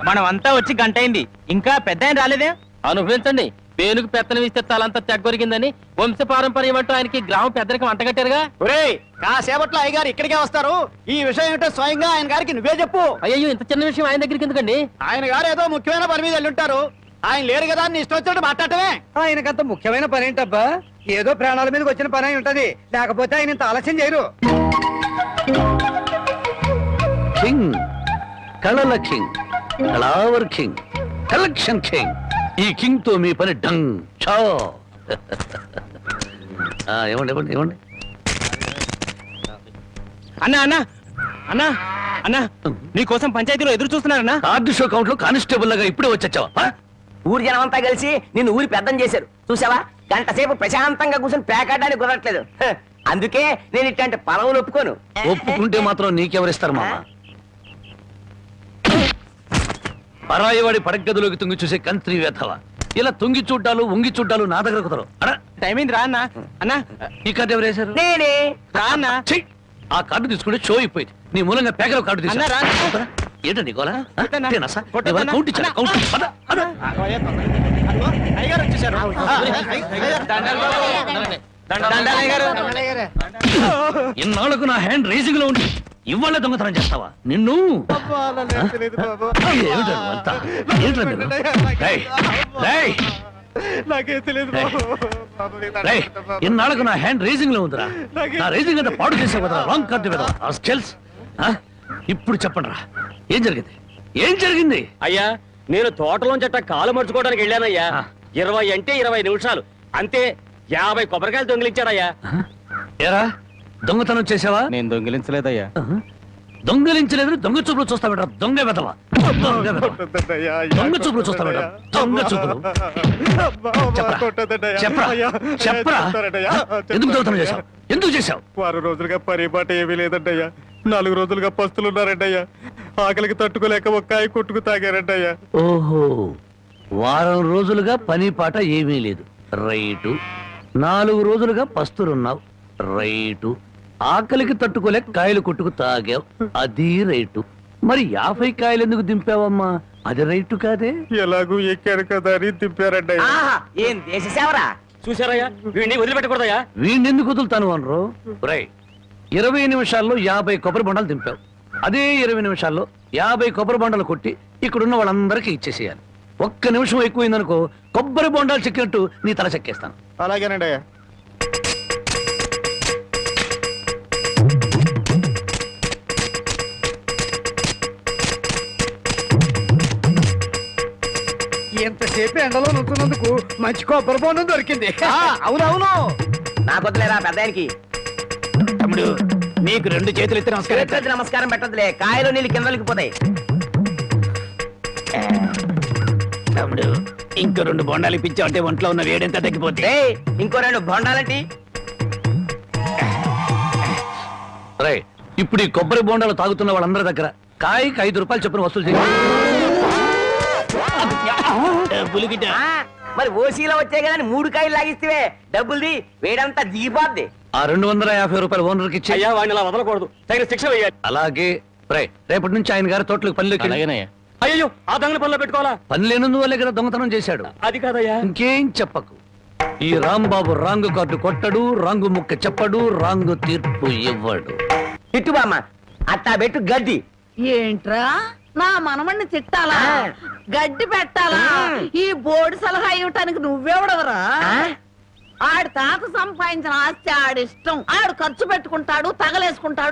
మనమంతా వచ్చి గంట అయింది, ఇంకా పెద్ద ఆయన రాలేదే. అనుభవించండి, పేనుకు పెత్తనం ఇస్తే తలంతా తెగ్గొరిగిందని వంశ పారంపర్యం అంటూ ఆయనకి గ్రామ పెద్దరికి వంటగట్టారుగా. కాసేపట్లో అయ్యగారు ఇక్కడికే వస్తారు. ఈ విషయం ఏంటో స్వయంగా ఆయన గారికి నువ్వే చెప్పు. అయ్యో, ఇంత చిన్న విషయం ఆయన దగ్గరికి ఎందుకండి? ఆయన గారు ఏదో ముఖ్యమైన పని మీద వెళ్ళుంటారు. ఆయన లేరు కదా అని ఇష్టం వచ్చినట్టు మాట్లాడటమే. ఆయనకంత ముఖ్యమైన పని ఏంటబ్బా? ఏదో ప్రాణాల మీదకి వచ్చిన పని అయి ఉంటది, లేకపోతే ఆయన ఇంత ఆలస్యం చేయరు. కింగ్, కళల కింగ్, కళావర్ కింగ్, కలెక్షన్ కింగ్. ఈ కింగ్ తో మీ పని డంగ్ చో. ఇవ్వండి ఇవ్వండి ఇవ్వండి. అన్నా అన్నా అన్నా అన్నా, నీకోసం పంచాయతీలో ఎదురు చూస్తున్నారన్నా. కార్డు షో కౌంట్ లో కానిస్టేబుల్ లాగా ఇప్పుడే వచ్చావా? ఊరి జనమంతా కలిసి నిన్ను ఊరి పెద్దం చేశారు చూసావా. గంట సేపు ప్రశాంతంగా కూర్చొని పేకాడడానికి కుదరట్లేదు. అందుకే నేను ఇట్లాంటి పలవులు ఒప్పుకోను. ఒప్పుకుంటే మాత్రం నీకెవరిస్తారు మామ? పరాయివాడి పడగదిలోకి తుంగి చూసే కంత్రి వేధవ. ఇలా తుంగి చూడ్డాలు ఉంగి చూడ్డాలు నా దగ్గర కుదరవు. టైం అయింది రా అన్నా. అన్నా, ఈ కార్డు ఎవరు వేశారు? నేనే. రా అన్నా. ఆ కార్డు తీసుకుంటే షో అయిపోయింది. నీ మూలంగా పేకలో కార్డు తీసుకున్నా. ఏంటండి గోలా? కౌంట్ ఇచ్చాను. అయ్యగారు వచ్చేసారు. ఇన్నాళ్లకు నా హ్యాండ్ రేసింగ్ లో ఉండి ఇవాళ దొంగతనం చేస్తావా? నిన్ను ఇన్నాళ్లకు నా హ్యాండ్ రేసింగ్ లో ఉందిరా. నా రేసింగ్ అంతా పాడు చేసే కదా రాంగ్ కార్డు కదా. ఇప్పుడు చెప్పండి రా, ఏం జరిగింది? ఏం జరిగింది? అయ్యా, నేను తోటలోంచట కాలు మర్చుకోవడానికి వెళ్ళానయ్యా. 20 అంటే 20 నిమిషాలు అంతే. 50 కొబ్బరికాయలు దొంగిలించాడయ్యా. ఏరా, దొంగతనం చేసావా? నేను దొంగిలించలేదయ్యా. దొంగలించలేదు, దొంగ చూపులు చూస్తా బెట. దొంగ వెదవా, దొంగ చూపులు చూస్తా బెట. దొంగ చూపులు. చెప్పరా చెప్పరా, ఎందుకు దొంగతనం చేశావు? ఎందుకు చేశావు? 6 రోజులుగా పరిపాట ఏమీ లేదంటయ్యా. 4 రోజులుగా పస్తులున్నారంటయ్యా. ఆకలికి తట్టుకోలేక ఒక్కాయి కొట్టుకు తాగారంటయ్యా. ఓహో, వారం రోజులుగా పని పాట ఏమీ లేదు. రైటు. 4 రోజులుగా పస్తులున్నావు. రైటు. ఆకలికి తట్టుకోలేక కాయలు కొట్టుకు తాగావు. అది రైటు. మరి 50 కాయలు ఎందుకు దింపావమ్మా? అది రైటు కాదే. ఎలాగూ ఎక్కారు కదా అని దింపారంటయ్యా. ఏం దేశ సేవరా. చూసారయ్యా, వీడిని వదిలిపెట్టకూడదయ్యా. వీణెందుకు వదులుతాను అనరు? రై, 20 నిమిషాల్లో 50 కొబ్బరి బొండాలు దింపావు. అదే 20 నిమిషాల్లో 50 కొబ్బరి బొండాలు కొట్టి ఇక్కడున్న వాళ్ళందరికీ ఇచ్చేసేయాలి. 1 నిమిషం ఎక్కువైందనుకో, కొబ్బరి బొండాలు చెక్కినట్టు నీ తల చెక్కేస్తాను. అలాగేనండి అయ్యా. ఎంతసేపు ఎండలో నుంచున్నందుకు మంచి కొబ్బరి బొండం దొరికింది. అవునవును. నాకొద్దులేరా పెద్దానికి. తమ్ముడు, నీకు 2 చేతులు ఎత్తి నమస్కారం. నమస్కారం పెట్టదులే, కాయలు నీళ్ళు కిందలకి పోతాయి. తమ్ముడు, ఇంకో 2 బొండాలు ఇప్పించావు అంటే ఒంట్లో ఉన్న వేడెంత తగ్గిపోతే. ఇంకో 2 బొండాలంటి. రై, ఇప్పుడు ఈ కొబ్బరి బొండాలు తాగుతున్న వాళ్ళందరి దగ్గర కాయకి 5 రూపాయలు చొప్పున వసూలు చేయాలి. మరి ఓసీలో వచ్చాయి కదా 3 కాయలు లాగిస్తే డబ్బుల్ది వేడంతా దిగిపోద్ది. ఆ 250 రూపాయలు ఓనర్కి ఇచ్చి. అయ్యా, వాడిని అలా వదలకూడదు, తగిన శిక్ష వేయాలి. అలాగే. రై, రేపటి నుంచి ఆయన గారి తోటలకు పనిలోకి. అయ్యో, ఆ దొంగల పనిలో పెట్టుకోవాలా? పని లేనందువల్లే కదా దొంగతనం చేశాడు. అది కాదయ్యా. ఇంకేం చెప్పకు. ఈ రాంబాబు రాంగు కార్డు కొట్టడు, రాంగు ముక్క చెప్పడు, రాంగు తీర్పు ఇవ్వడు. ఇటు బామ్మ, అట్టా పెట్టు గడ్డి. ఏంట్రా నా మనమణ్ణి తిట్టాలా? గడ్డి పెట్టాలా? ఈ బోర్డు సలహా ఇవ్వటానికి నువ్వెవడవరా? ఆడి తాత సంపాదించిన ఆస్తి ఆడిష్టం. ఆడు ఖర్చు పెట్టుకుంటాడు, తగలేసుకుంటాడు.